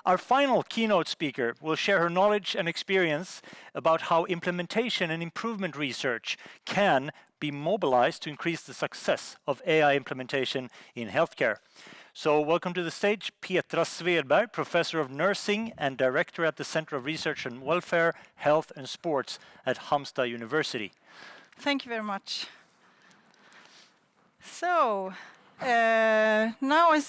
Our final keynote speaker will share her knowledge and experience about how implementation and improvement research can be mobilized to increase the success of AI implementation in healthcare. So welcome to the stage, Petra Svedberg, Professor of Nursing and Director at the Center of Research on Welfare, Health and Sports at Halmstad University. Thank you very much. So, now I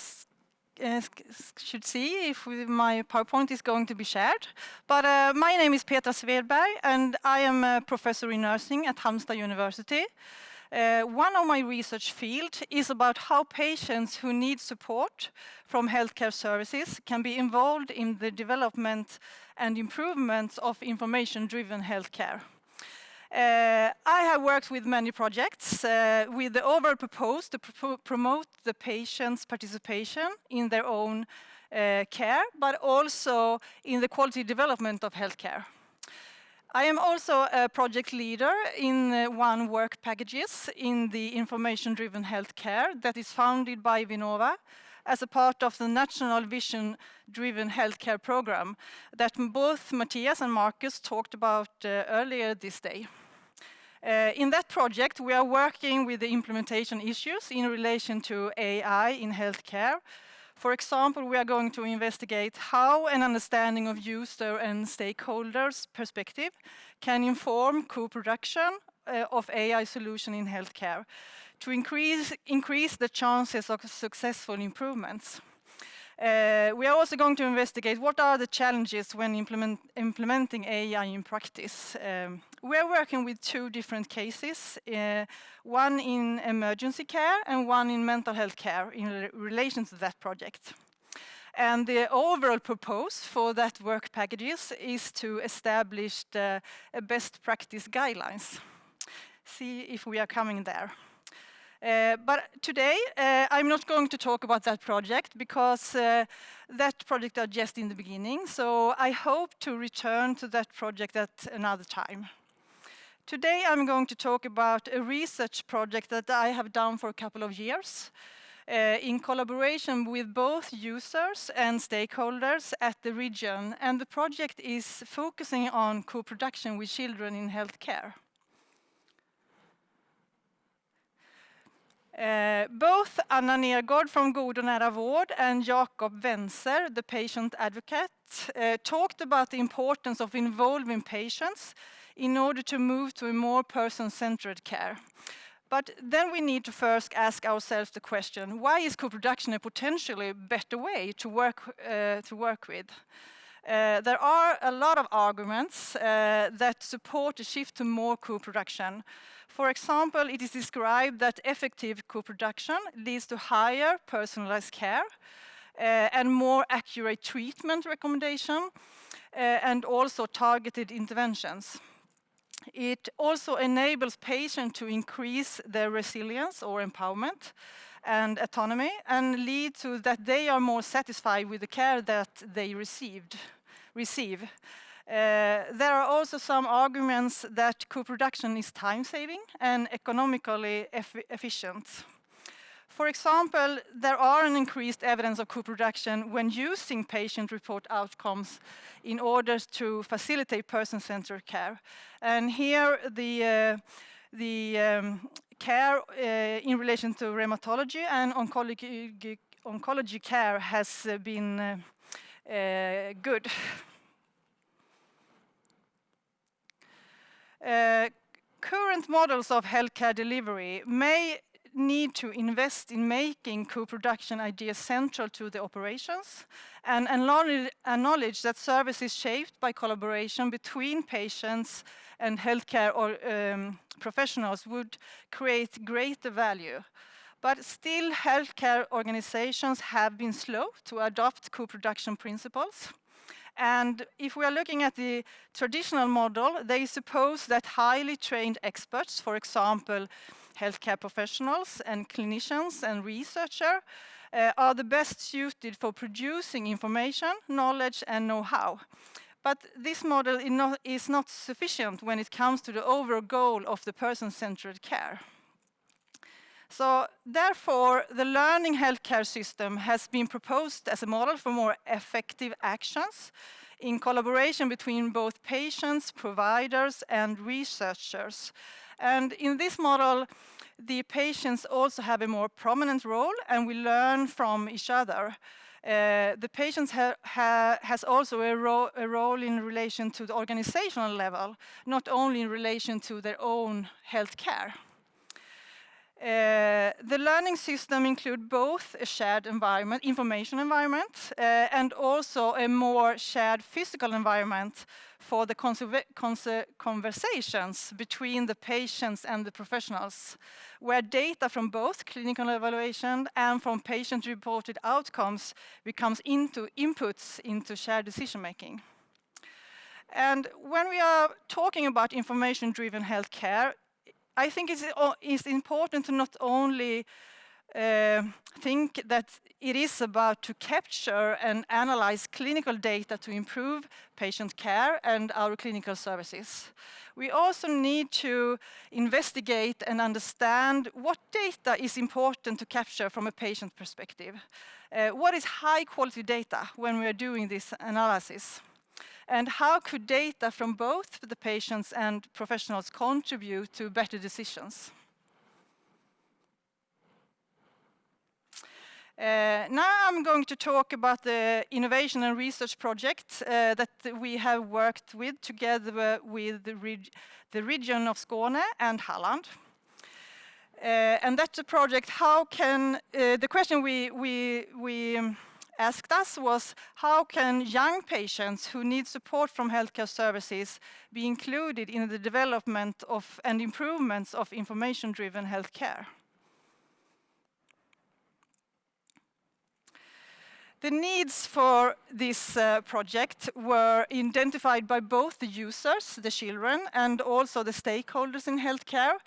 should see if my PowerPoint is going to be shared. But my name is Petra Svedberg, and I am a professor in nursing at Halmstad University. One of my research fields is about how patients who need support from healthcare services can be involved in the development and improvements of information-driven healthcare. I have worked with many projects with the overall purpose to promote the patient's participation in their own care, but also in the quality development of healthcare. I am also a project leader in one work packages in the information-driven healthcare that is founded by Vinnova as a part of the National Vision-Driven Healthcare Program that both Matthias and Marcus talked about earlier this day. In that project, we are working with the implementation issues in relation to AI in healthcare. For example, we are going to investigate how an understanding of user and stakeholders' perspective can inform co-production of AI solution in healthcare to increase the chances of successful improvements. We are also going to investigate what are the challenges when implementing AI in practice. We are working with two different cases, one in emergency care and one in mental health care in relation to that project. And the overall purpose for that work packages is to establish the best practice guidelines. See if we are coming there. But today, I'm not going to talk about that project because that project are just in the beginning. So I hope to return to that project at another time. Today, I'm going to talk about a research project that I have done for a couple of years in collaboration with both users and stakeholders at the region. And the project is focusing on co-production with children in healthcare. Both Anna Nergård from God och nära vård and Jakob Wenzer, the patient advocate, talked about the importance of involving patients in order to move to a more person-centered care. But then we need to first ask ourselves the question, why is co-production a potentially better way to work with? There are a lot of arguments that support a shift to more co-production. For example, it is described that effective co-production leads to higher personalized care and more accurate treatment recommendation and also targeted interventions. It also enables patients to increase their resilience or empowerment and autonomy and lead to that they are more satisfied with the care that they receive. There are also some arguments that co-production is time-saving and economically efficient. For example, there are an increased evidence of co-production when using patient-report outcomes in order to facilitate person-centered care. And here, the care in relation to rheumatology and oncology care has been good. Current models of healthcare delivery may need to invest in making co-production ideas central to the operations and acknowledge that service is shaped by collaboration between patients and healthcare professionals would create greater value. But still, healthcare organizations have been slow to adopt co-production principles. And if we are looking at the traditional model, they suppose that highly trained experts, for example, healthcare professionals and clinicians and researchers, are the best suited for producing information, knowledge, and know-how. But this model is not sufficient when it comes to the overall goal of the person-centered care. So therefore, the learning healthcare system has been proposed as a model for more effective actions in collaboration between both patients, providers, and researchers. And in this model, the patients also have a more prominent role, and we learn from each other. The patients has also a role in relation to the organizational level, not only in relation to their own health care. The learning system includes both a shared environment, information environment, and also a more shared physical environment for the conversations between the patients and the professionals, where data from both clinical evaluation and from patient-reported outcomes becomes inputs into shared decision-making. And when we are talking about information-driven healthcare, I think it's important to not only think that it is about to capture and analyze clinical data to improve patient care and our clinical services. We also need to investigate and understand what data is important to capture from a patient perspective. What is high quality data when we are doing this analysis? And how could data from both the patients and professionals contribute to better decisions? Now I'm going to talk about the innovation and research project that we have worked with together with the region of Skåne and Halland. And that's a project, how can, the question we asked us was, how can young patients who need support from healthcare services be included in the development of and improvements of information-driven healthcare? The needs for this project were identified by both the users, the children, and also the stakeholders in healthcare.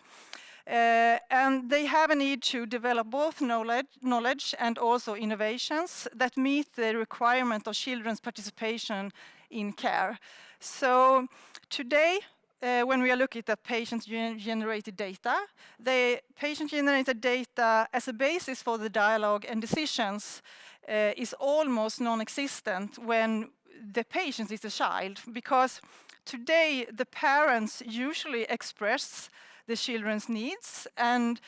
And they have a need to develop both knowledge and also innovations that meet the requirement of children's participation in care. So today, when we are looking at patient-generated data, the patient-generated data as a basis for the dialogue and decisions is almost non-existent when the patient is a child, because today the parents usually express the children's needs, and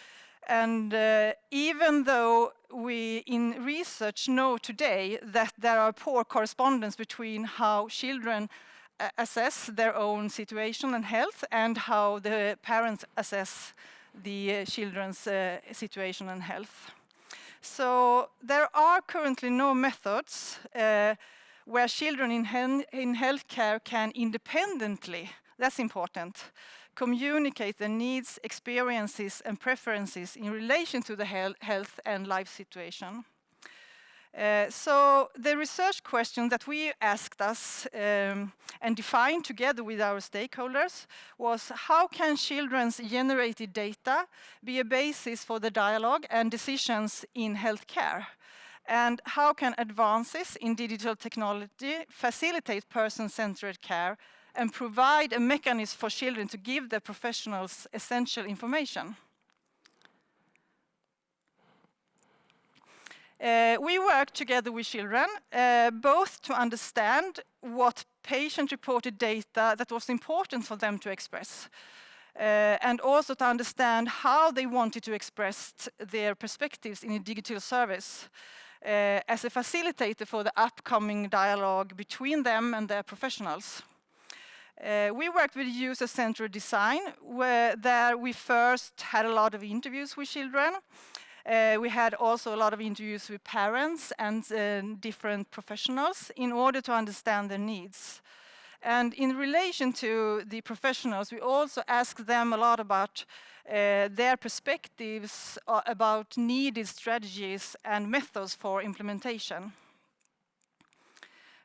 even though we in research know today that there are poor correspondence between how children assess their own situation and health and how the parents assess the children's situation and health. So there are currently no methods where children in healthcare can independently, that's important, communicate their needs, experiences, and preferences in relation to the health and life situation. So the research question that we asked us and defined together with our stakeholders was, how can children's generated data be a basis for the dialogue and decisions in healthcare? And how can advances in digital technology facilitate person-centered care and provide a mechanism for children to give their professionals essential information? We work together with children, both to understand what patient-reported data that was important for them to express, and also to understand how they wanted to express their perspectives in a digital service as a facilitator for the upcoming dialogue between them and their professionals. We worked with user-centered design, where we first had a lot of interviews with children. We had also a lot of interviews with parents and different professionals in order to understand their needs. And in relation to the professionals, we also asked them a lot about their perspectives about needed strategies and methods for implementation.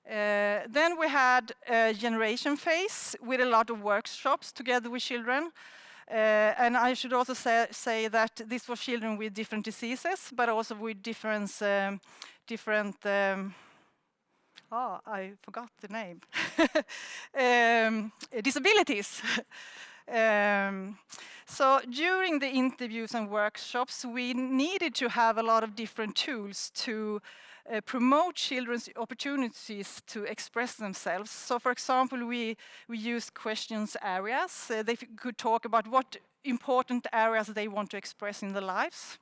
Then we had a generation phase with a lot of workshops together with children. And I should also say that this was children with different diseases, but also with different I forgot the name, disabilities. So during the interviews and workshops, we needed to have a lot of different tools to promote children's opportunities to express themselves. So for example, we used questions areas. They could talk about what important areas they want to express in their lives.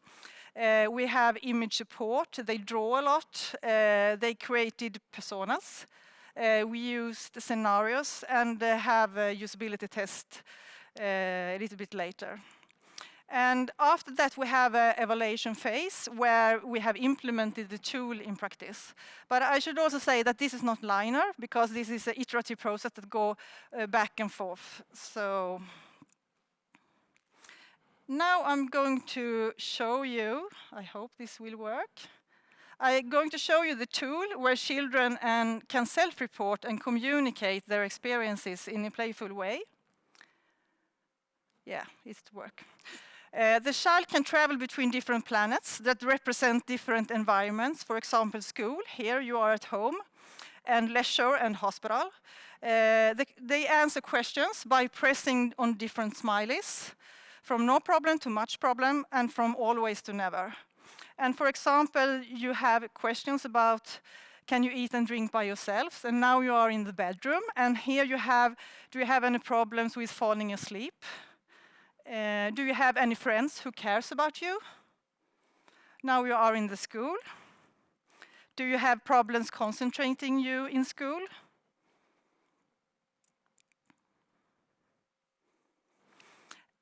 We have image support. They draw a lot. They created personas. We used scenarios and have a usability test a little bit later. And after that, we have an evaluation phase where we have implemented the tool in practice. But I should also say that this is not linear, because this is an iterative process that go back and forth. So now I'm going to show you, I hope this will work. I'm going to show you the tool where children can self-report and communicate their experiences in a playful way. Yeah, it's work. The child can travel between different planets that represent different environments. For example, school, here you are at home, and leisure and hospital. They answer questions by pressing on different smileys, from no problem to much problem, and from always to never. And for example, you have questions about, can you eat and drink by yourselves? And now you are in the bedroom, and here you have, do you have any problems with falling asleep? Do you have any friends who cares about you? Now you are in the school. Do you have problems concentrating you in school?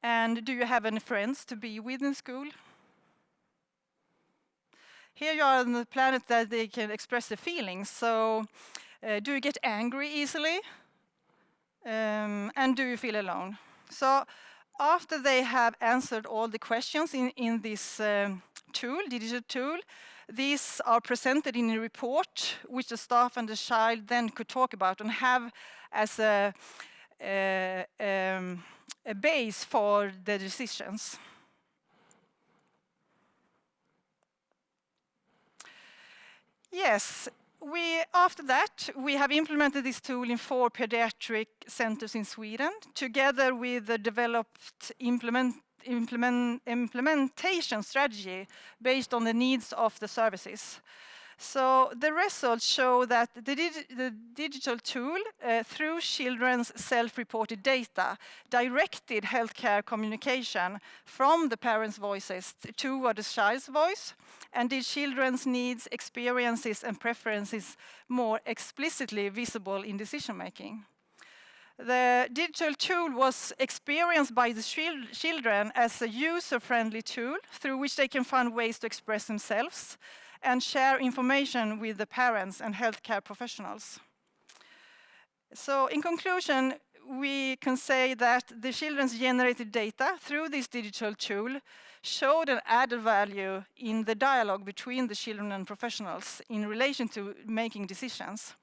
And do you have any friends to be with in school? Here you are on the planet that they can express the feelings. So do you get angry easily? And do you feel alone? So after they have answered all the questions in this tool, digital tool, these are presented in a report which the staff and the child then could talk about and have as a base for the decisions. Yes, after that, we have implemented this tool in 4 pediatric centers in Sweden, together with the developed implementation strategy based on the needs of the services. So the results show that the digital tool, through children's self-reported data, directed healthcare communication from the parents' voices toward the child's voice, and did children's needs, experiences, and preferences more explicitly visible in decision-making. The digital tool was experienced by the children as a user-friendly tool through which they can find ways to express themselves and share information with the parents and healthcare professionals. So in conclusion, we can say that the children's generated data through this digital tool showed an added value in the dialogue between the children and professionals in relation to making decisions.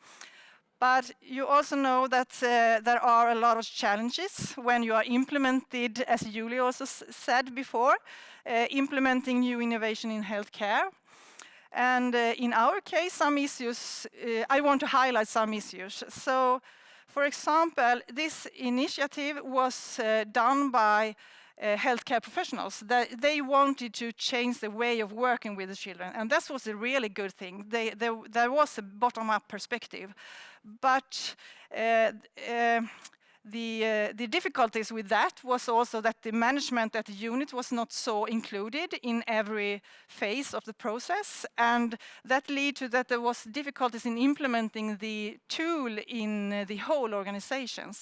But you also know that there are a lot of challenges when you are implemented, as Julie also said before, implementing new innovation in healthcare. And in our case, some issues, I want to highlight some issues. So, for example, this initiative was done by healthcare professionals. They wanted to change the way of working with the children, and that was a really good thing. There was a bottom-up perspective. But the difficulties with that was also that the management at the unit was not so included in every phase of the process, and that led to that there was difficulties in implementing the tool in the whole organization.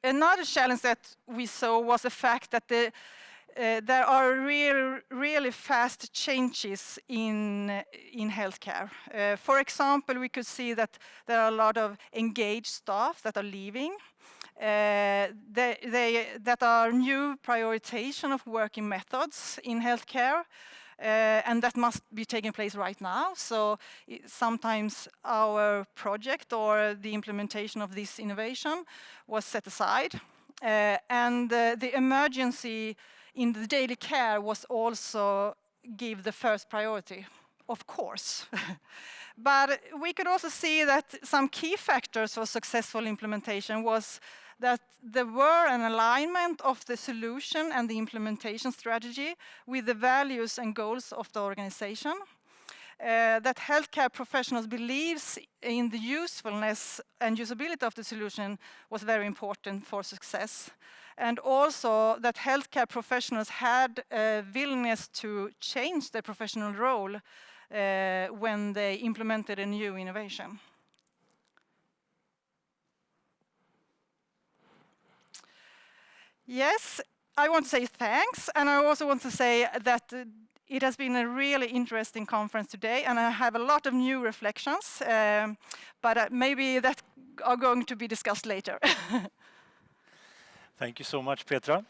Another challenge that we saw was the fact that there are really fast changes in healthcare. For example, we could see that there are a lot of engaged staff that are leaving. That are new prioritization of working methods in healthcare. And that must be taking place right now. So sometimes our project or the implementation of this innovation was set aside. And the emergency in the daily care was also give the first priority, of course. But we could also see that some key factors for successful implementation was that there were an alignment of the solution and the implementation strategy with the values and goals of the organization. That healthcare professionals believes in the usefulness and usability of the solution was very important for success. And also that healthcare professionals had a willingness to change their professional role when they implemented a new innovation. Yes, I want to say thanks, and I also want to say that it has been a really interesting conference today, and I have a lot of new reflections, but maybe that are going to be discussed later. Thank you so much, Petra.